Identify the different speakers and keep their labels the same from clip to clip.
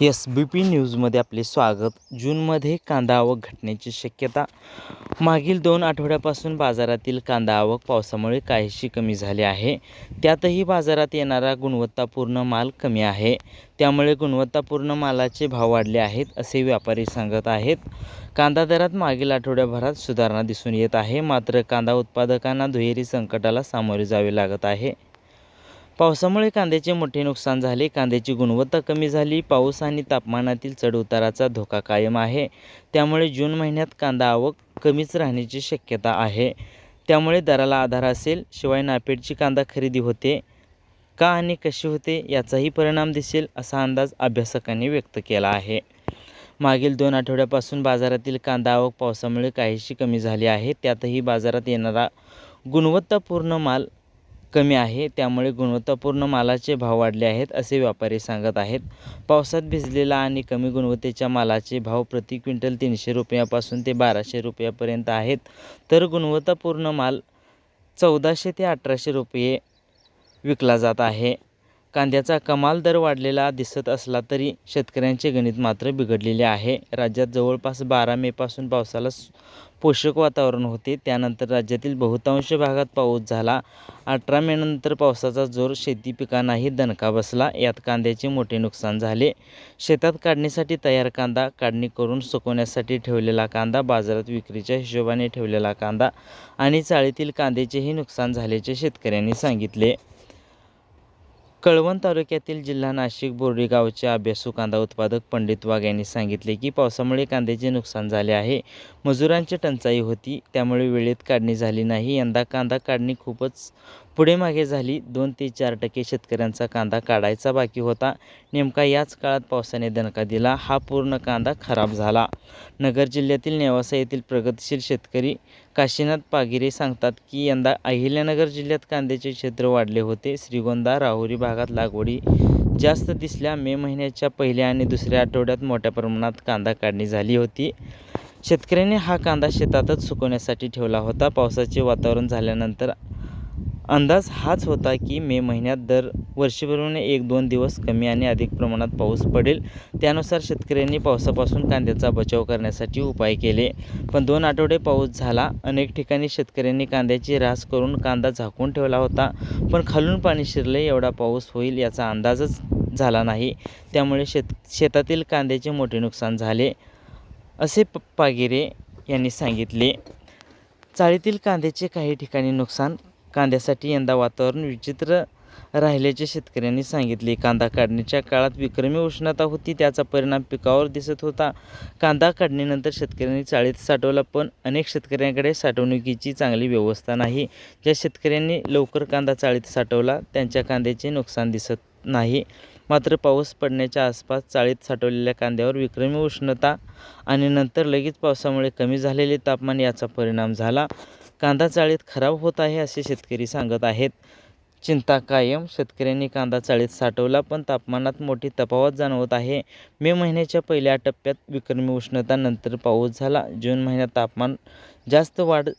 Speaker 1: SBP न्यूजमध्ये आपले स्वागत. जूनमध्ये कांदा आवक घटण्याची शक्यता. मागील 2 आठवड्यापासून बाजारातील कांदा आवक पावसामुळे काहीशी कमी झाली आहे. त्यातही बाजारात येणारा गुणवत्तापूर्ण माल कमी आहे. त्यामुळे गुणवत्तापूर्ण मालाचे भाव वाढले आहेत, असे व्यापारी सांगत आहेत. कांदा दरात मागील आठवड्याभरात सुधारणा दिसून येत आहे. मात्र कांदा उत्पादकांना दुहेरी संकटाला सामोरे जावे लागत आहे. पावसामुळे कांद्याचे मोठे नुकसान झाले. कांद्याची गुणवत्ता कमी झाली. पाऊस आणि तापमानातील चढउताराचा धोका कायम आहे. त्यामुळे जून महिन्यात कांदा आवक कमीच राहण्याची शक्यता आहे. त्यामुळे दराला आधार असेल. शिवाय नाफेडची कांदा खरेदी होते का आणि कशी होते याचाही परिणाम दिसेल, असा अंदाज अभ्यासकांनी व्यक्त केला आहे. मागील 2 आठवड्यापासून बाजारातील कांदा आवक पावसामुळे काहीशी कमी झाली आहे. त्यातही बाजारात येणारा गुणवत्तापूर्ण माल कमी आहे. त्यामुळे गुणवत्तापूर्ण मालाचे भाव वाढले आहेत, असे व्यापारी सांगत आहेत. पावसात भिजलेला आणि कमी गुणवत्तेच्या मालाचे भाव प्रति क्विंटल 300 रुपयापासून ते 1200 रुपयापर्यंत आहेत. तर गुणवत्तापूर्ण माल 1400 ते 1800 रुपये विकला जात आहे. कांद्याचा कमाल दर वाढलेला दिसत असला तरी शेतकऱ्यांचे गणित मात्र बिघडलेले आहे. राज्यात जवळपास 12 मेपासून पावसाला पोषक वातावरण होते. त्यानंतर राज्यातील बहुतांश भागात पाऊस झाला. 18 मेनंतर पावसाचा जोर शेती पिकांनाही दणका बसला. यात कांद्याचे मोठे नुकसान झाले. शेतात काढणीसाठी तयार कांदा, काढणी करून सुकवण्यासाठी ठेवलेला कांदा, बाजारात विक्रीच्या हिशोबाने ठेवलेला कांदा आणि चाळीतील कांद्याचेही नुकसान झाल्याचे शेतकऱ्यांनी सांगितले. कळवण तालुक्यातील जिल्हा नाशिक बोर्डी गावचे अभ्यासू कांदा उत्पादक पंडित वाघ यांनी सांगितले की पावसामुळे कांद्याचे नुकसान झाले आहे. मजुरांची टंचाई होती, त्यामुळे वेळेत काढणी झाली नाही. यंदा कांदा काढणी खूपच पुढे मागे झाली. 2 ते 4% शेतकऱ्यांचा कांदा काढायचा बाकी होता. नेमका याच काळात पावसाने दणका दिला. हा पूर्ण कांदा खराब झाला. नगर जिल्ह्यातील नेवासा येथील प्रगतशील शेतकरी काशीनाथ पागिरे सांगतात की यंदा अहिल्यानगर जिल्ह्यात कांद्याचे क्षेत्र वाढले होते. श्रीगोंदा, राहुरी भागात लागवडी जास्त दिसल्या. मे महिन्याच्या पहिल्या आणि दुसऱ्या आठवड्यात मोठ्या प्रमाणात कांदा काढणी झाली होती. शेतकऱ्यांनी हा कांदा शेतातच सुकवण्यासाठी ठेवला होता. पावसाचे वातावरण झाल्यानंतर अंदाज हाच होता की मे महिन्यात दर वर्षीप्रमाणे 1-2 दिवस कमी आणि अधिक प्रमाणात पाऊस पडेल. त्यानुसार शेतकऱ्यांनी पावसापासून कांद्याचा बचाव करण्यासाठी उपाय केले. पण 2 आठवडे पाऊस झाला. अनेक ठिकाणी शेतकऱ्यांनी कांद्याची रास करून कांदा झाकून ठेवला होता. पण खालून पाणी शिरले एवढा पाऊस होईल याचा अंदाजच झाला नाही. त्यामुळे शेतातील कांद्याचे मोठे नुकसान झाले, असे पागिरे यांनी सांगितले. चाळीतील कांद्याचे काही ठिकाणी नुकसान. कांद्यासाठी यंदा वातावरण विचित्र राहिल्याचे शेतकऱ्यांनी सांगितले. कांदा काढणीच्या काळात विक्रमी उष्णता होती, त्याचा परिणाम पिकावर दिसत होता. कांदा काढणीनंतर शेतकऱ्यांनी चाळीत साठवला, पण अनेक शेतकऱ्यांकडे साठवणुकीची चांगली व्यवस्था नाही. ज्या शेतकऱ्यांनी लवकर कांदा चाळीत साठवला त्यांच्या कांद्याचे नुकसान दिसत नाही. मात्र पाऊस पडण्याच्या आसपास चाळीत साठवलेल्या कांद्यावर विक्रमी उष्णता आणि नंतर लगेच पावसामुळे कमी झालेले तापमान याचा परिणाम झाला. कांदा चाळीत खराब होत आहे, असे शेतकरी सांगत आहेत. चिंता कायम. शेतकऱ्यांनी कांदा चाळीत साठवला, पण तापमानात मोठी तफावत जाणवत आहे. मे महिन्याच्या पहिल्या टप्प्यात विक्रमी उष्णता, नंतर पाऊस झाला. जून महिन्यात तापमान जास्त वाढ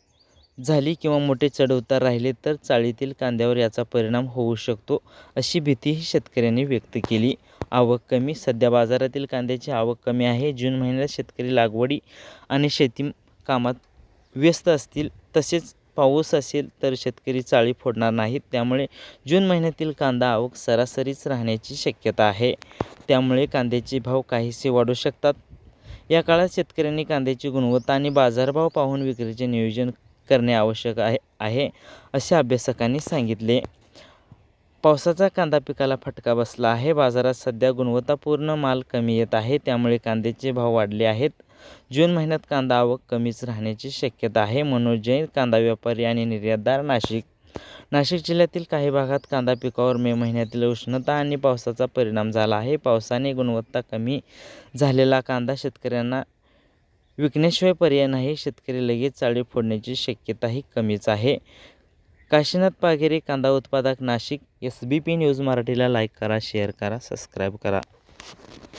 Speaker 1: झाली किंवा मोठे चढउतार राहिले तर चाळीतील कांद्यावर याचा परिणाम होऊ शकतो, अशी भीतीही शेतकऱ्यांनी व्यक्त केली. आवक कमी. सध्या बाजारातील कांद्याची आवक कमी आहे. जून महिन्यात शेतकरी लागवडी आणि शेती कामात व्यस्त असतील. तसेच पाऊस असेल तर शेतकरी चाळी फोडणार नाहीत. त्यामुळे जून महिन्यातील कांदा आवक सरासरीच राहण्याची शक्यता आहे. त्यामुळे कांद्याचे भाव काहीसे वाढू शकतात. या काळात शेतकऱ्यांनी कांद्याची गुणवत्ता आणि बाजारभाव पाहून विक्रीचे नियोजन करणे आवश्यक आहे, असे अभ्यासकांनी सांगितले. पावसाचा कांदा पिकाला फटका बसला आहे. बाजारात सध्या गुणवत्तापूर्ण माल कमी येत आहे. त्यामुळे कांद्याचे भाव वाढले आहेत. जून महिन्यात कांदा आवक कमीच राहण्याची शक्यता आहे. मनोज जैन, कांदा व्यापारी आणि निर्यातदार, नाशिक. नाशिक जिल्ह्यातील काही भागात कांदा पिकावर मे महिन्यातील उष्णता आणि पावसाचा परिणाम झाला आहे. पावसाने गुणवत्ता कमी झालेला कांदा शेतकऱ्यांना विकण्याशिवाय पर्याय नाही. शेतकरी लगेच चाळी फोडण्याची शक्यताही कमीच आहे. काशीनाथ पागिरे, कांदा उत्पादक, नाशिक. SBP न्यूज मराठीला लाईक करा, शेअर करा, सबस्क्राईब करा.